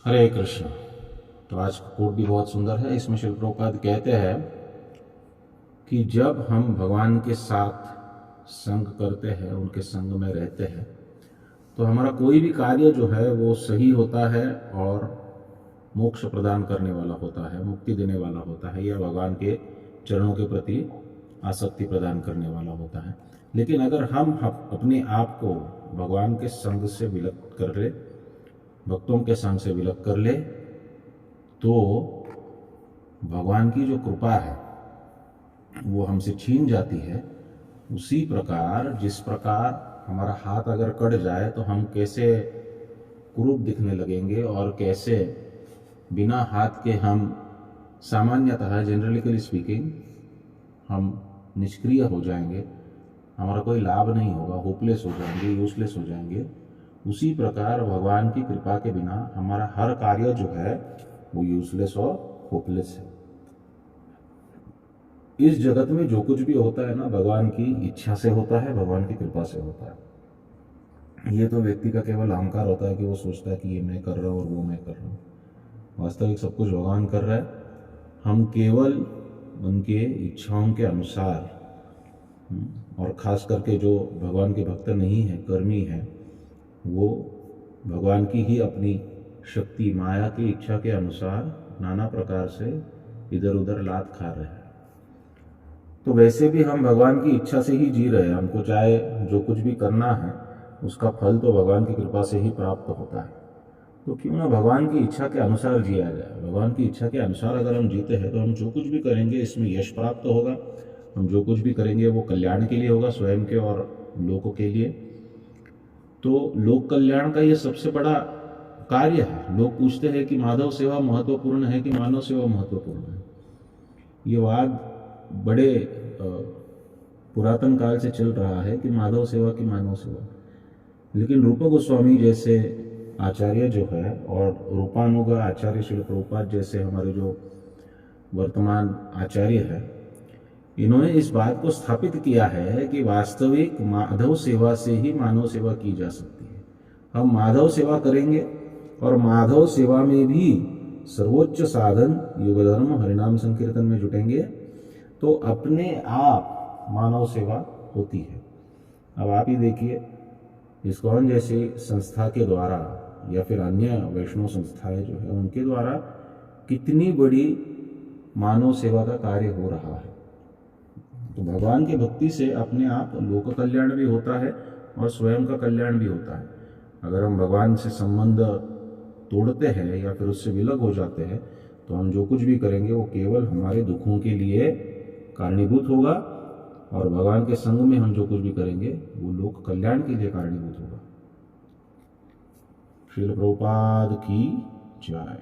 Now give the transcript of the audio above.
हरे कृष्ण। तो आज का कोट भी बहुत सुंदर है। इसमें श्रील प्रभुपाद कहते हैं कि जब हम भगवान के साथ संग करते हैं, उनके संग में रहते हैं, तो हमारा कोई भी कार्य जो है वो सही होता है और मोक्ष प्रदान करने वाला होता है, मुक्ति देने वाला होता है, या भगवान के चरणों के प्रति आसक्ति प्रदान करने वाला होता है। लेकिन अगर हम अपने आप को भगवान के संग से विलग कर ले, भक्तों के संग से विलग कर ले, तो भगवान की जो कृपा है वो हमसे छीन जाती है। उसी प्रकार जिस प्रकार हमारा हाथ अगर कट जाए तो हम कैसे कुरूप दिखने लगेंगे और कैसे बिना हाथ के हम सामान्यतः जनरलिकली स्पीकिंग हम निष्क्रिय हो जाएंगे, हमारा कोई लाभ नहीं होगा, होपलेस हो जाएंगे, यूजलेस हो जाएंगे। उसी प्रकार भगवान की कृपा के बिना हमारा हर कार्य जो है वो यूजलेस और होपलेस है। इस जगत में जो कुछ भी होता है ना, भगवान की इच्छा से होता है, भगवान की कृपा से होता है। ये तो व्यक्ति का केवल अहंकार होता है कि वो सोचता है कि ये मैं कर रहा हूँ और वो मैं कर रहा हूँ। वास्तविक सब कुछ भगवान कर रहा है। हम केवल उनके इच्छाओं के अनुसार, और खास करके जो भगवान के भक्त नहीं है, कर्मी है, वो भगवान की ही अपनी शक्ति, माया की इच्छा के अनुसार नाना प्रकार से इधर उधर लात खा रहे हैं। तो वैसे भी हम भगवान की इच्छा से ही जी रहे हैं। हमको चाहे जो कुछ भी करना है उसका फल तो भगवान की कृपा से ही प्राप्त होता है। तो क्यों ना भगवान की इच्छा के अनुसार जिया जाए। भगवान की इच्छा के अनुसार अगर हम जीते हैं तो हम जो कुछ भी करेंगे इसमें यश प्राप्त होगा। हम जो कुछ भी करेंगे वो कल्याण के लिए होगा, स्वयं के और लोगों के लिए। तो लोक कल्याण का ये सबसे बड़ा कार्य है। लोग पूछते हैं कि माधव सेवा महत्वपूर्ण है कि मानव सेवा महत्वपूर्ण है। ये वाद बड़े पुरातन काल से चल रहा है कि माधव सेवा की मानव सेवा। लेकिन रूप गोस्वामी जैसे आचार्य जो है और रूपानुग आचार्य श्रील प्रभुपाद जैसे हमारे जो वर्तमान आचार्य है, इन्होंने इस बात को स्थापित किया है कि वास्तविक माधव सेवा से ही मानव सेवा की जा सकती है। हम माधव सेवा करेंगे और माधव सेवा में भी सर्वोच्च साधन युग धर्म हरिनाम संकीर्तन में जुटेंगे तो अपने आप मानव सेवा होती है। अब आप ही देखिए, इस्कॉन जैसी संस्था के द्वारा या फिर अन्य वैष्णव संस्थाएं जो है उनके द्वारा कितनी बड़ी मानव सेवा का कार्य हो रहा है। तो भगवान की भक्ति से अपने आप लोक कल्याण भी होता है और स्वयं का कल्याण भी होता है। अगर हम भगवान से संबंध तोड़ते हैं या फिर उससे विलग हो जाते हैं तो हम जो कुछ भी करेंगे वो केवल हमारे दुखों के लिए कारणीभूत होगा, और भगवान के संग में हम जो कुछ भी करेंगे वो लोक कल्याण के लिए कारणीभूत होगा। श्रील प्रभुपाद की जय।